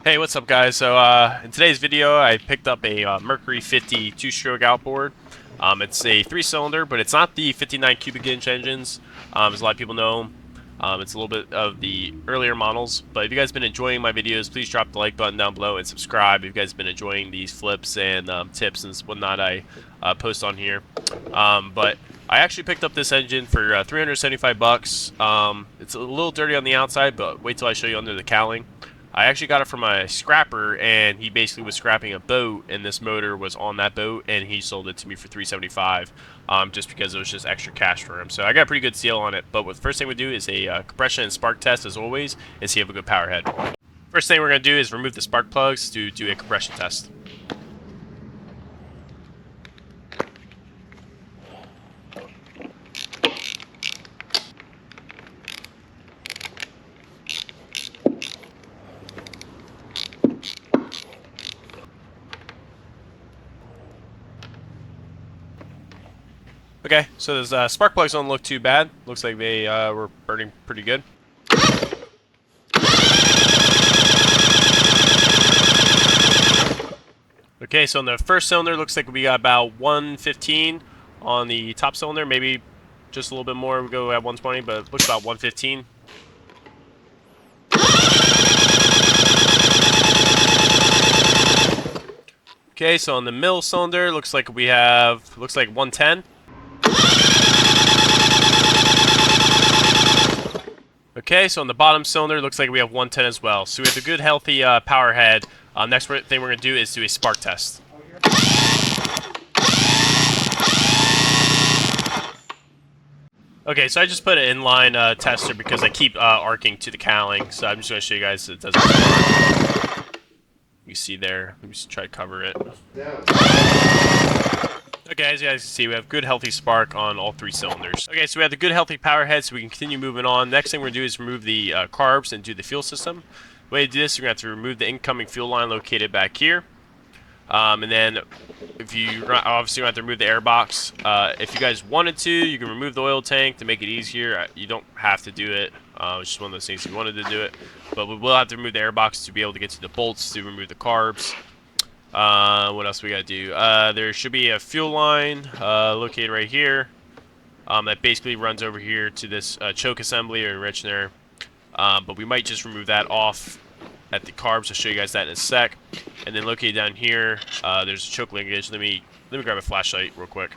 Hey, what's up guys? So in today's video I picked up a Mercury 50 two-stroke outboard. It's a 3-cylinder, but it's not the 59 cubic inch engines, as a lot of people know. It's a little bit of the earlier models, but if you guys have been enjoying my videos, please drop the like button down below and subscribe if you guys have been enjoying these flips and tips and whatnot I post on here. But I actually picked up this engine for 375 bucks. It's a little dirty on the outside, but wait till I show you under the cowling. I actually got it from a scrapper, and he basically was scrapping a boat, and this motor was on that boat, and he sold it to me for $375, just because it was just extra cash for him. So I got a pretty good deal on it. But what the first thing we do is a compression and spark test, as always, and see if we have a good power head. First thing we're going to do is remove the spark plugs to do a compression test. Okay, so those spark plugs don't look too bad. Looks like they were burning pretty good. Okay, so on the first cylinder, looks like we got about 115 on the top cylinder. Maybe just a little bit more. We go at 120, but it looks about 115. Okay, so on the middle cylinder, looks like we have 110. Okay, so on the bottom cylinder, looks like we have 110 as well. So we have a good, healthy power head. Next thing we're going to do is do a spark test. Okay, so I just put an inline tester because I keep arcing to the cowling. So I'm just going to show you guys it doesn't work. You see there. Let me just try to cover it. Okay, as you guys can see, we have good healthy spark on all 3 cylinders. Okay, so we have the good healthy power head, so we can continue moving on. Next thing we're going to do is remove the carbs and do the fuel system. The way to do this, you're going to have to remove the incoming fuel line located back here. And then, if you obviously have to remove the air box. If you guys wanted to, you can remove the oil tank to make it easier. You don't have to do it. It's just one of those things if you wanted to do it. But we will have to remove the air box to be able to get to the bolts to remove the carbs. What else we gotta do? There should be a fuel line located right here that basically runs over here to this choke assembly or enrichener. But we might just remove that off at the carbs. I'll show you guys that in a sec. And then located down here, there's a choke linkage. Let me grab a flashlight real quick.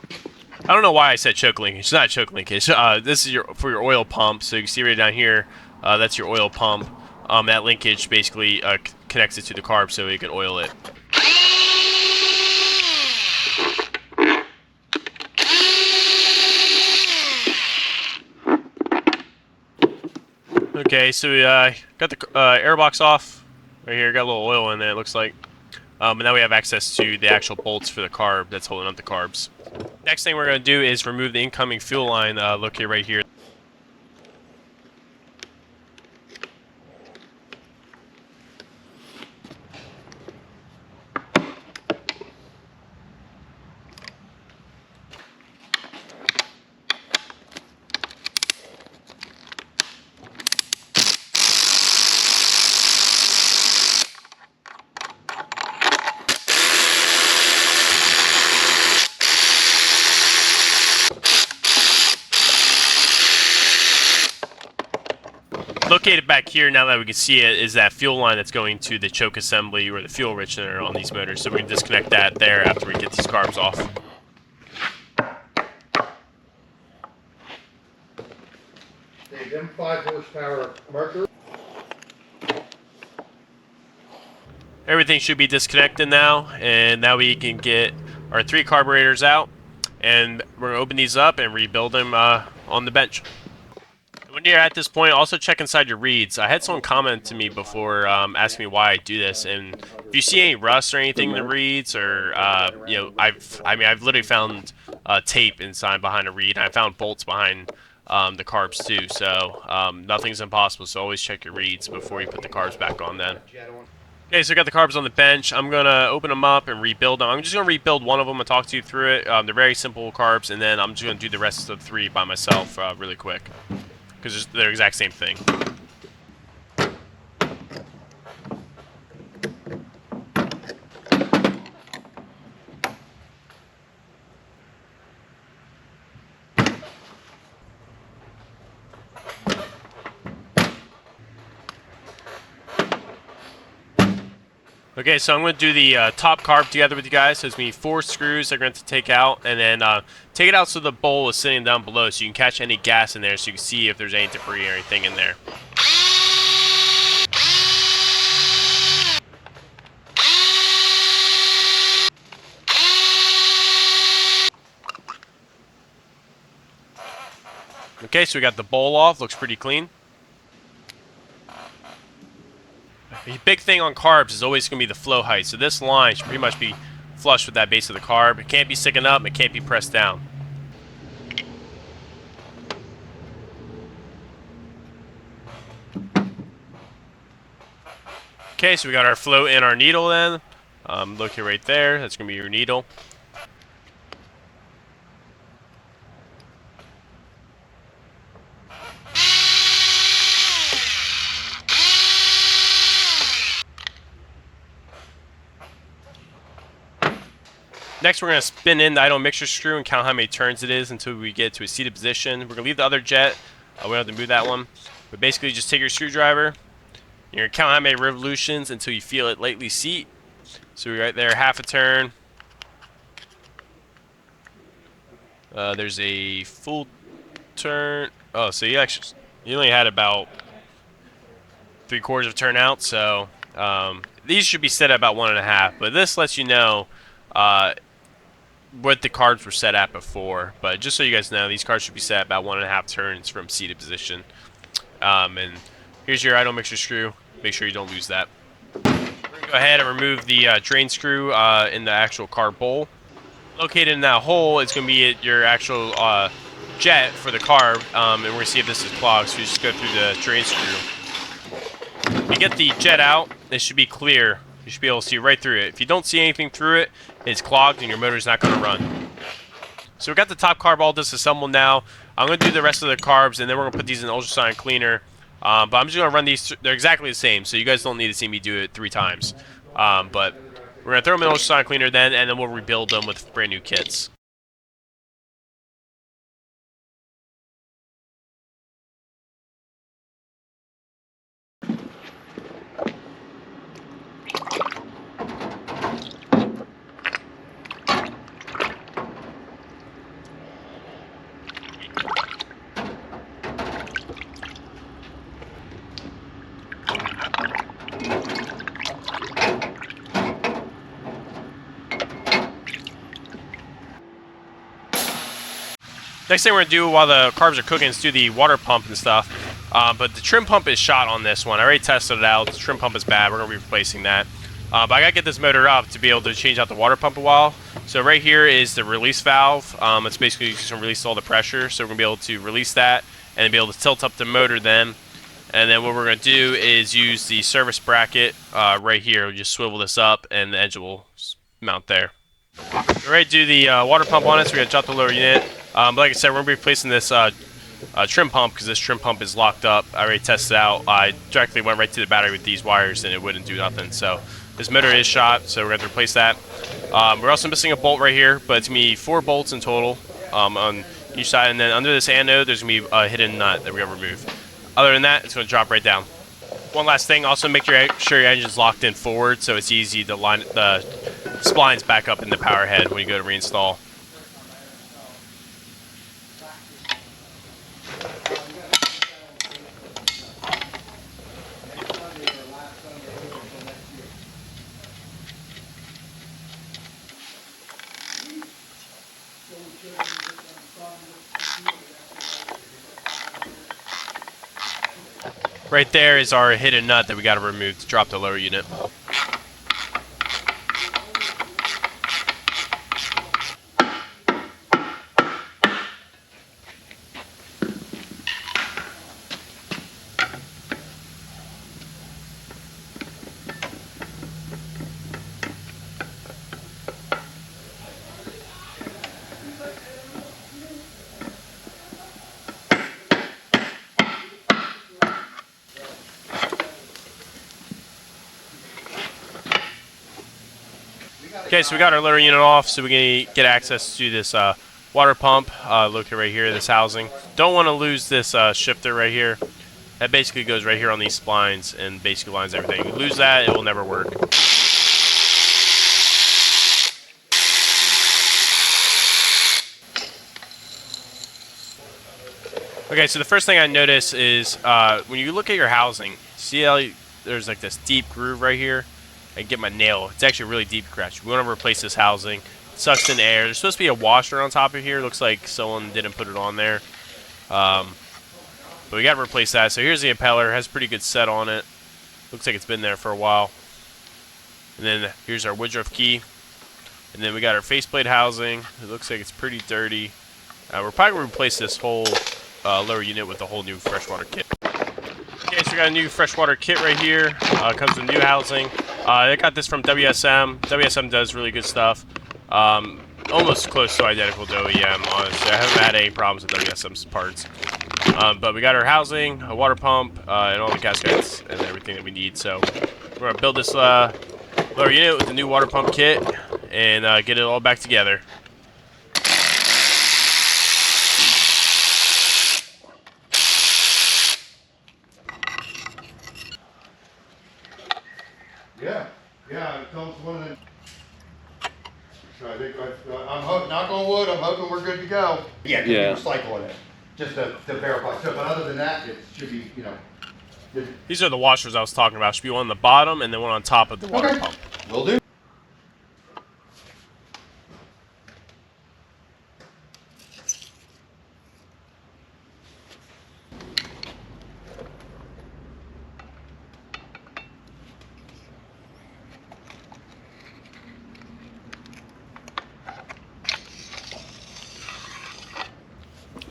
I don't know why I said choke linkage. It's not a choke linkage. This is for your oil pump. So you can see right down here, that's your oil pump. That linkage basically connects it to the carb so you can oil it. Okay, so we got the airbox off right here. Got a little oil in there, it looks like. And now we have access to the actual bolts for the carb that's holding up the carbs. Next thing we're going to do is remove the incoming fuel line located right here. Located back here, now that we can see it, is that fuel line that's going to the choke assembly or the fuel enrichener on these motors. So we can disconnect that there after we get these carbs off. The them 5 horsepower Mercury. Everything should be disconnected now, and now we can get our 3 carburetors out, and we're going to open these up and rebuild them on the bench. When you're at this point, also check inside your reeds. I had someone comment to me before asking me why I do this, and if you see any rust or anything in the reeds, or you know, I've literally found tape inside behind a reed. I found bolts behind the carbs too, so nothing's impossible. So always check your reeds before you put the carbs back on. Then. Okay, so I got the carbs on the bench. I'm gonna open them up and rebuild them. I'm just gonna rebuild one of them and talk to you through it. They're very simple carbs, and then I'm just gonna do the rest of the 3 by myself really quick. Because they're the exact same thing. Okay, so I'm going to do the top carb together with you guys. So it's going to be 4 screws that are going to take out, and then take it out so the bowl is sitting down below so you can catch any gas in there so you can see if there's any debris or anything in there. Okay, so we got the bowl off. Looks pretty clean. The big thing on carbs is always going to be the flow height. So this line should pretty much be flush with that base of the carb. It can't be sticking up. It can't be pressed down. Okay, so we got our float and our needle then. Located right there. That's going to be your needle. Next, we're going to spin in the idle mixture screw and count how many turns it is until we get to a seated position. We're going to leave the other jet. We don't have to move that one. But basically, just take your screwdriver. You're going to count how many revolutions until you feel it lightly seat. So we're right there, half a turn. There's a full turn. Oh, so you only had about 3/4 of turn out. So these should be set at about 1.5. But this lets you know what the carbs were set at before. But just so you guys know, these carbs should be set at about 1.5 turns from seated position. And here's your idle mixture screw. Make sure you don't lose that. We're going to go ahead and remove the drain screw in the actual carb bowl. Located in that hole is going to be your actual jet for the carb, and we're going to see if this is clogged. So you just go through the drain screw. When you get the jet out, it should be clear. You should be able to see right through it. If you don't see anything through it, it's clogged and your motor's not going to run. So we've got the top carb all disassembled now. I'm going to do the rest of the carbs, and then we're going to put these in ultrasonic cleaner. But I'm just going to run these. They're exactly the same, so you guys don't need to see me do it 3 times. But we're going to throw them in ultrasonic cleaner then, and then we'll rebuild them with brand new kits. Next thing we're going to do while the carbs are cooking is do the water pump and stuff. But the trim pump is shot on this one. I already tested it out. The trim pump is bad. We're going to be replacing that. But I got to get this motor up to be able to change out the water pump a while. So right here is the release valve. It's basically just going to release all the pressure. So we're going to be able to release that and then be able to tilt up the motor then. And then what we're going to do is use the service bracket right here. We'll just swivel this up and the engine will mount there. We're ready to do the water pump on it, so we're going to drop the lower unit. But like I said, we're going to be replacing this trim pump because this trim pump is locked up. I already tested it out. I directly went right to the battery with these wires and it wouldn't do nothing. So this motor is shot, so we're going to replace that. We're also missing a bolt right here, but it's going to be 4 bolts in total on each side. And then under this anode, there's going to be a hidden nut that we're going to remove. Other than that, it's going to drop right down. One last thing, also make sure your engine's locked in forward so it's easy to line the splines back up in the power head when you go to reinstall. Right there is our hidden nut that we got to remove to drop the lower unit. Okay, so we got our lower unit off, so we can get access to this water pump located right here, this housing. Don't want to lose this shifter right here. That basically goes right here on these splines and basically lines everything. If you lose that, it will never work. Okay, so the first thing I notice is when you look at your housing, see how there's like this deep groove right here? I can get my nail. It's actually a really deep scratch. We want to replace this housing. It sucks in air. There's supposed to be a washer on top of here. Looks like someone didn't put it on there. But we got to replace that. So here's the impeller. It has a pretty good set on it. Looks like it's been there for a while. And then here's our Woodruff key. And then we got our faceplate housing. It looks like it's pretty dirty. We're probably going to replace this whole lower unit with a whole new freshwater kit. Okay, so we got a new freshwater kit right here. Comes with new housing. I got this from WSM. WSM does really good stuff. Almost close to identical to OEM, honestly. I haven't had any problems with WSM's parts. But we got our housing, a water pump, and all the gaskets and everything that we need. So we're going to build this lower unit with the new water pump kit and get it all back together. Yeah, tell us one of them. So I think I'm hoping, knock on wood, I'm hoping we're good to go. Yeah, we're recycling it, just to verify. So, but other than that, it should be, you know. These are the washers I was talking about. Should be one on the bottom and then one on top of the water pump. Will do.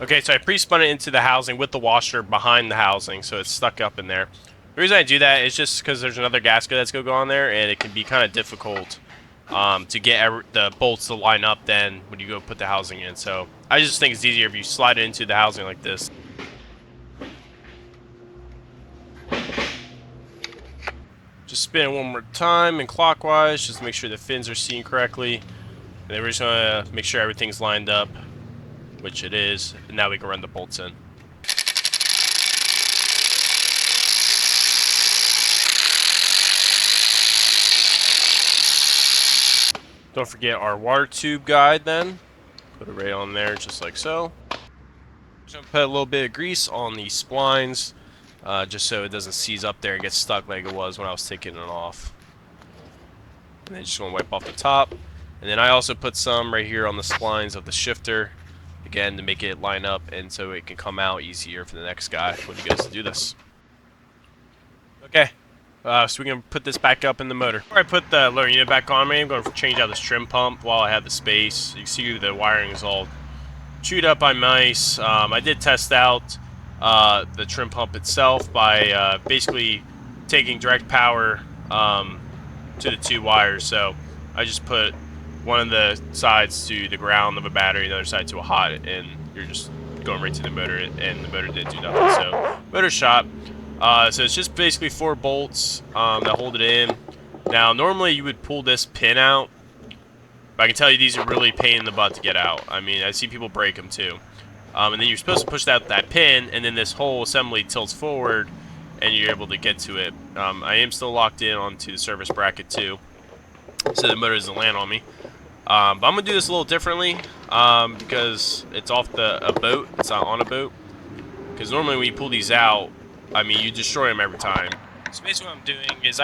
Okay, so I pre-spun it into the housing with the washer behind the housing, so it's stuck up in there. The reason I do that is just because there's another gasket that's going to go on there, and it can be kind of difficult to get the bolts to line up then when you go put the housing in. So I just think it's easier if you slide it into the housing like this. Just spin it one more time and clockwise, just to make sure the fins are seen correctly. And then we're just going to make sure everything's lined up, which it is, and now we can run the bolts in. Don't forget our water tube guide then. Put it right on there just like so. Just gonna put a little bit of grease on the splines, just so it doesn't seize up there and get stuck like it was when I was taking it off. And then just gonna wipe off the top. And then I also put some right here on the splines of the shifter, again, to make it line up and so it can come out easier for the next guy when he goes to do this. Okay, so we can put this back up in the motor. Before I put the lower unit back on me, I'm going to change out this trim pump while I have the space. You can see the wiring is all chewed up by mice. I did test out the trim pump itself by basically taking direct power to the two wires. So I just put one of the sides to the ground of a battery, the other side to a hot, and you're just going right to the motor, and the motor didn't do nothing. So motor shot. So it's just basically 4 bolts that hold it in. Now normally you would pull this pin out, but I can tell you these are really a pain in the butt to get out. I mean, I see people break them too. And then you're supposed to push out that pin, and then this whole assembly tilts forward, and you're able to get to it. I am still locked in onto the service bracket too, so the motor doesn't land on me. But I'm going to do this a little differently because it's off a boat. It's not on a boat. Because normally when you pull these out, I mean, you destroy them every time. So basically what I'm doing is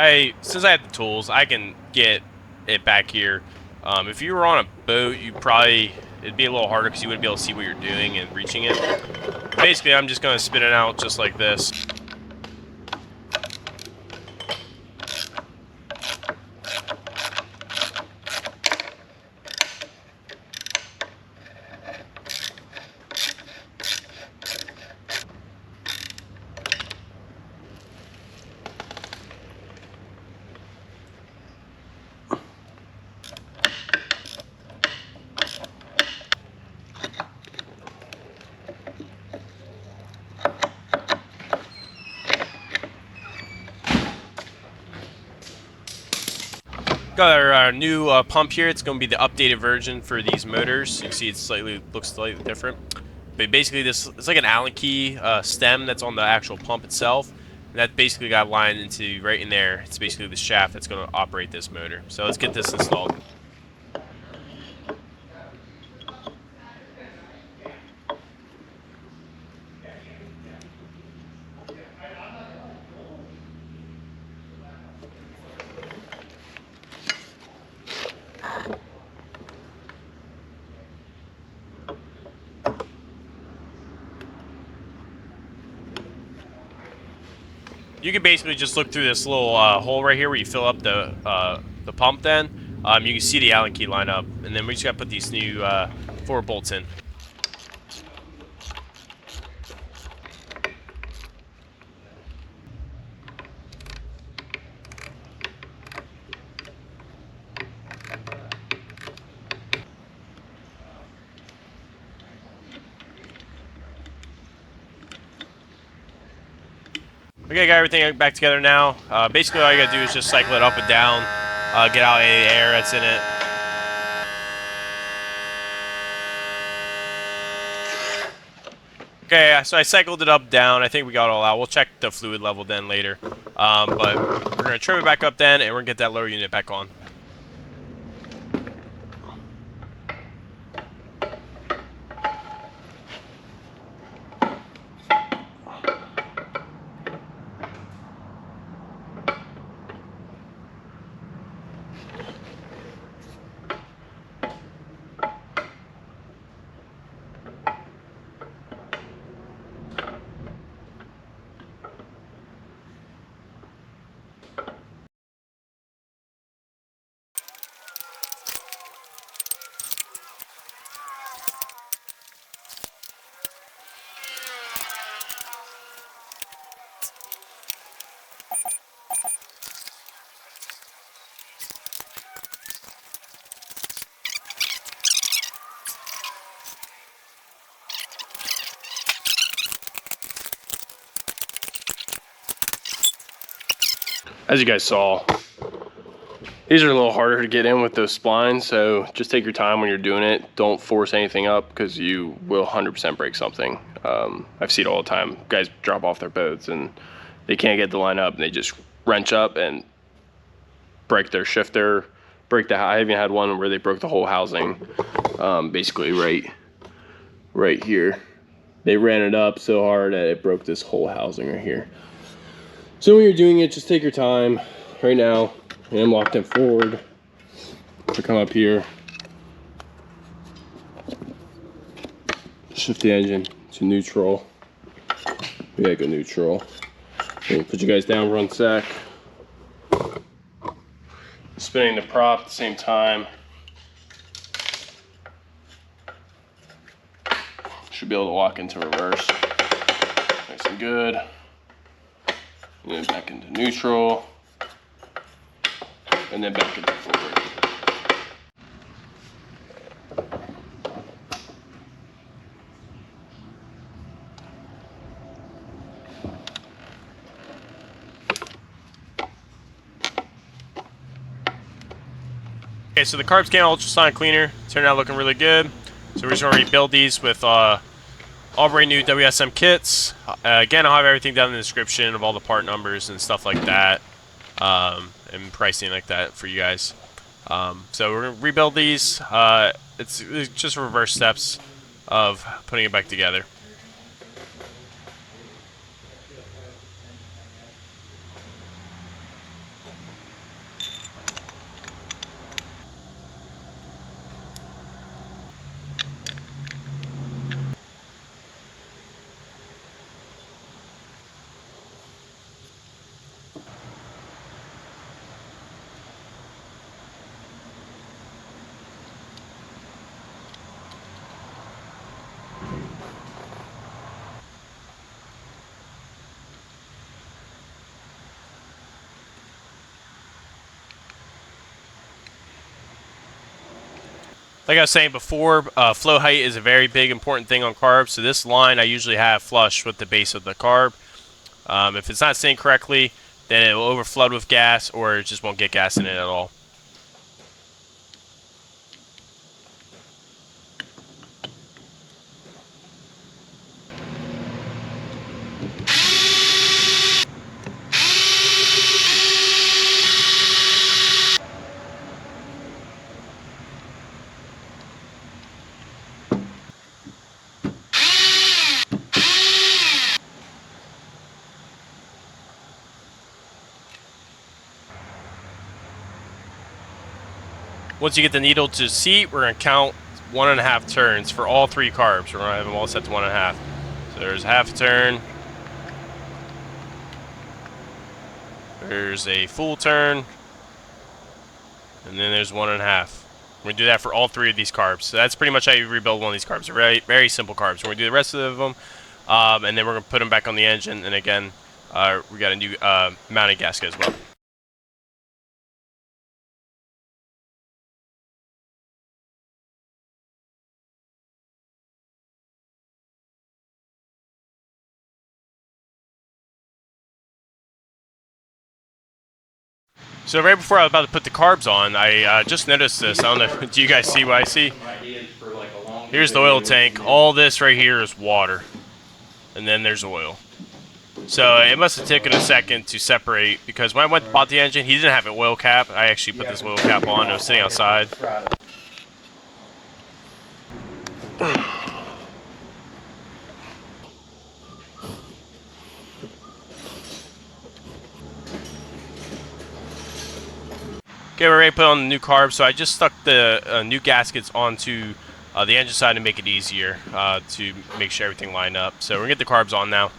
since I have the tools, I can get it back here. If you were on a boat, it'd be a little harder because you wouldn't be able to see what you're doing and reaching it. Basically, I'm just going to spin it out just like this. Got our new pump here. It's going to be the updated version for these motors. You can see it looks slightly different. But basically, it's like an Allen key stem that's on the actual pump itself. And that basically got lined into right in there. It's basically the shaft that's going to operate this motor. So let's get this installed. you can basically just look through this little hole right here where you fill up the pump. Then you can see the Allen key line up, and then we just got to put these new 4 bolts in. Okay, got everything back together now. Basically, all you gotta do is just cycle it up and down, get out any air that's in it. Okay, so I cycled it up, down. I think we got it all out. We'll check the fluid level then later. But we're gonna trim it back up then, and we're gonna get that lower unit back on. As you guys saw, these are a little harder to get in with those splines, so just take your time when you're doing it. Don't force anything up because you will 100% break something. I've seen it all the time. Guys drop off their boats and they can't get the line up and they just wrench up and break their shifter, break the, I even had one where they broke the whole housing, basically right here. They ran it up so hard that it broke this whole housing right here. So when you're doing it, just take your time. Right now, I am locked in forward. To come up here, shift the engine to neutral. We gotta go neutral. We'll put you guys down 1 sec. Spinning the prop at the same time. Should be able to lock into reverse. Nice and good. And then back into neutral. And then back into forward. Okay, so the CARBS can ultrasonic cleaner turned out looking really good. So we're just going to rebuild these with all brand new WSM kits. Again, I'll have everything down in the description of all the part numbers and stuff like that, and pricing like that for you guys. So we're going to rebuild these. It's just reverse steps of putting it back together. Like I was saying before, flow height is a very big important thing on carbs. So this line I usually have flush with the base of the carb. If it's not sitting correctly, then it will overflood with gas or it just won't get gas in it at all. Once you get the needle to seat, we're going to count 1.5 turns for all 3 carbs. We're going to have them all set to 1.5. So there's half a turn. There's a full turn, and then there's 1.5. We're gonna do that for all 3 of these carbs. So that's pretty much how you rebuild one of these carbs. They're very, very simple carbs. We're gonna do the rest of them, and then we're gonna put them back on the engine. And again, we got a new mounting gasket as well. So right before I was about to put the carbs on, I just noticed this. I don't know, do you guys see what I see? Here's the oil tank. All this right here is water. And then there's oil. So it must have taken a second to separate, because when I went to bought the engine, he didn't have an oil cap. I actually put this oil cap on. It was sitting outside. Okay, we're ready to put on the new carbs. So I just stuck the new gaskets onto the engine side to make it easier to make sure everything lined up. So we're going to get the carbs on now.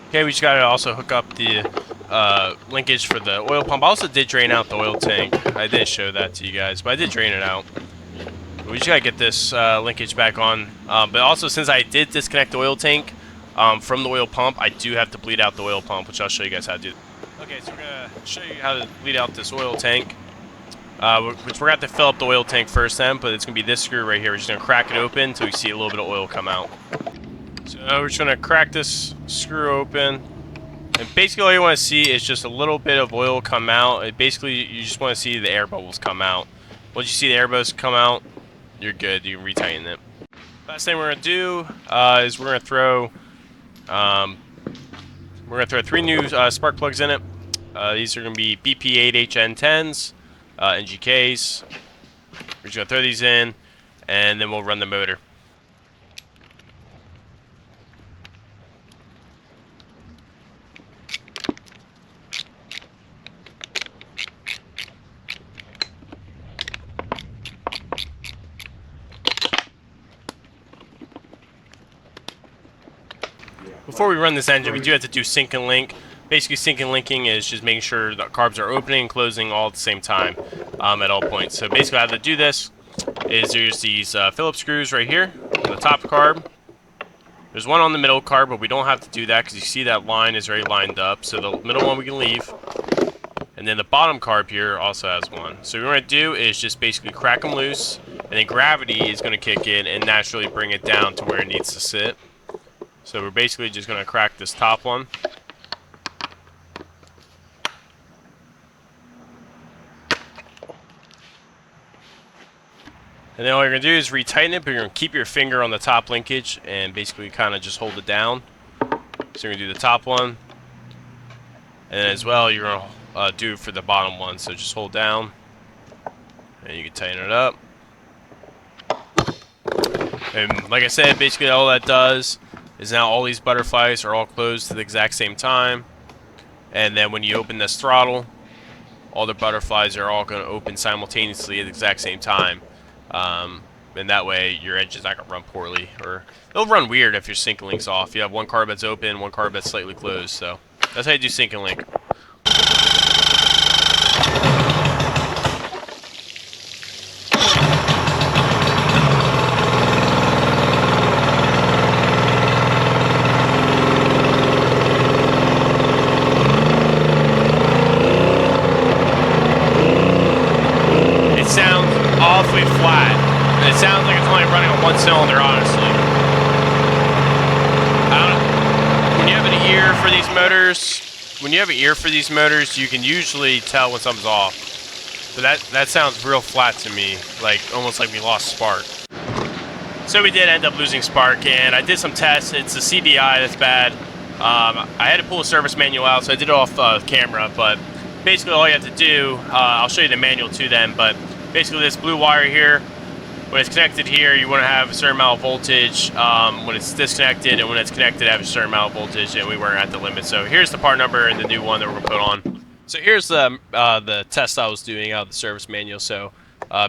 Okay, we just got to also hook up the linkage for the oil pump. I also did drain out the oil tank. I didn't show that to you guys, but I did drain it out. We just got to get this linkage back on. But also, since I did disconnect the oil tank from the oil pump, I do have to bleed out the oil pump, which I'll show you guys how to do. Okay, so we're going to show you how to bleed out this oil tank. Which we're going to have to fill up the oil tank first then, but it's going to be this screw right here. We're just going to crack it open until we see a little bit of oil come out. So we're just going to crack this screw open, and basically all you want to see is just a little bit of oil come out. Basically, you just want to see the air bubbles come out. Once you see the air bubbles come out, you're good. You can retighten it. Last thing we're going to do is we're going to throw 3 new spark plugs in it. These are going to be BP8HN-10s, NGKs. We're just going to throw these in, and then we'll run the motor. Before we run this engine, we do have to do sync and link. Basically, sync and linking is just making sure the carbs are opening and closing all at the same time at all points. So basically, how to do this is there's these Phillips screws right here on the top carb. There's one on the middle carb, but we don't have to do that because you see that line is already lined up. So the middle one we can leave. And then the bottom carb here also has one. So what we're going to do is just basically crack them loose, and then gravity is going to kick in and naturally bring it down to where it needs to sit. So we're basically just going to crack this top one. And then all you're going to do is retighten it, but you're going to keep your finger on the top linkage and basically kind of just hold it down. So you're going to do the top one. And then as well, you're going to do it for the bottom one. So just hold down, and you can tighten it up. And like I said, basically all that does is now all these butterflies are all closed at the exact same time. And then when you open this throttle, all the butterflies are all going to open simultaneously at the exact same time. And that way your engine's not going to run poorly, or it'll run weird if your sync and link's off. You have one carb that's open, one carb that's slightly closed. So that's how you do sync and link. Awfully flat. It sounds like it's only running on one cylinder, honestly. I don't know. When you have an ear for these motors, you can usually tell when something's off. But that sounds real flat to me, like almost like we lost spark. So we did end up losing spark, and I did some tests. It's the CDI that's bad. I had to pull a service manual out, so I did it off camera, but basically all you have to do, I'll show you the manual to them, but basically this blue wire here, when it's connected here, you want to have a certain amount of voltage. When it's disconnected and when it's connected, have a certain amount of voltage, and we weren't at the limit. So here's the part number and the new one that we're going to put on. So here's the test I was doing out of the service manual. So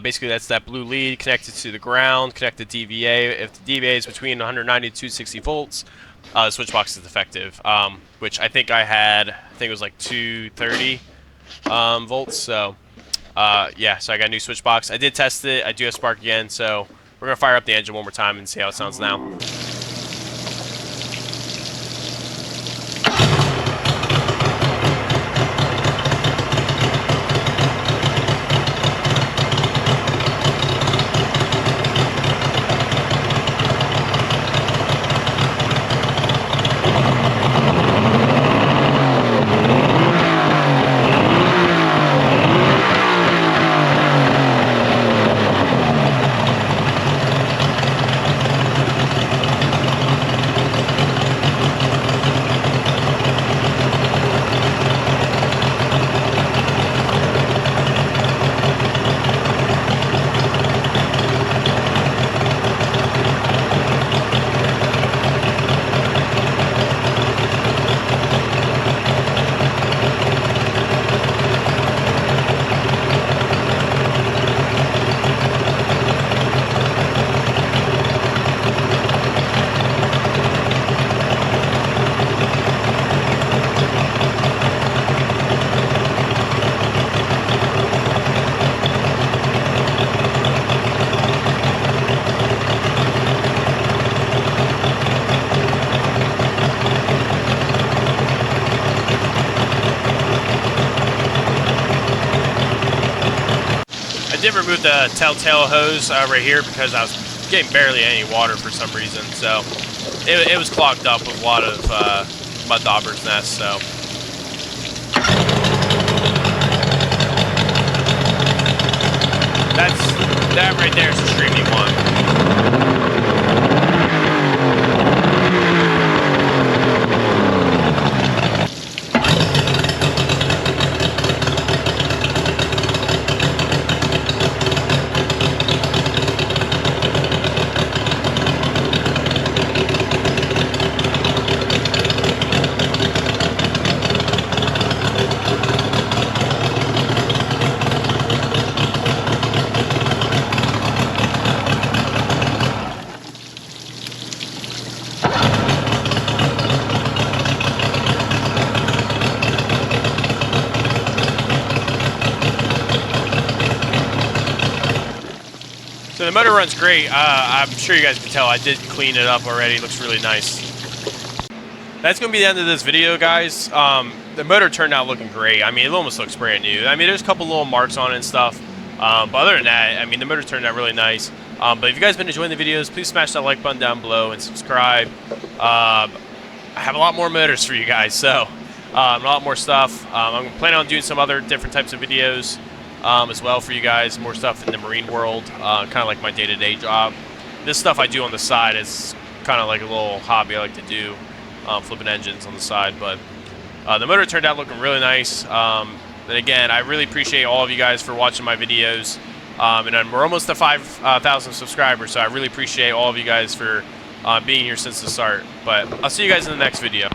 basically that's that blue lead connected to the ground, connected to DVA. If the DVA is between 190 to 260 volts, the switch box is defective, which I think it was like 230 volts. So yeah, so I got a new switch box. I did test it. I do have spark again, so we're gonna fire up the engine one more time and see how it sounds now. I did remove the telltale hose right here because I was getting barely any water for some reason, so it was clogged up with a lot of mud dauber's nests. So that right there is the stream you want. So the motor runs great. I'm sure you guys can tell I did clean it up already. It looks really nice. That's going to be the end of this video, guys. The motor turned out looking great. I mean, it almost looks brand new. I mean, there's a couple little marks on it and stuff. But other than that, I mean, the motor turned out really nice. But if you guys have been enjoying the videos, please smash that like button down below and subscribe. I have a lot more motors for you guys, so a lot more stuff. I'm planning on doing some other different types of videos as well for you guys. More stuff in the marine world, kind of like my day-to-day job. This stuff I do on the side is kind of like a little hobby I like to do, flipping engines on the side. But the motor turned out looking really nice. And again, I really appreciate all of you guys for watching my videos. And then we're almost to 5,000 subscribers, so I really appreciate all of you guys for being here since the start. But I'll see you guys in the next video.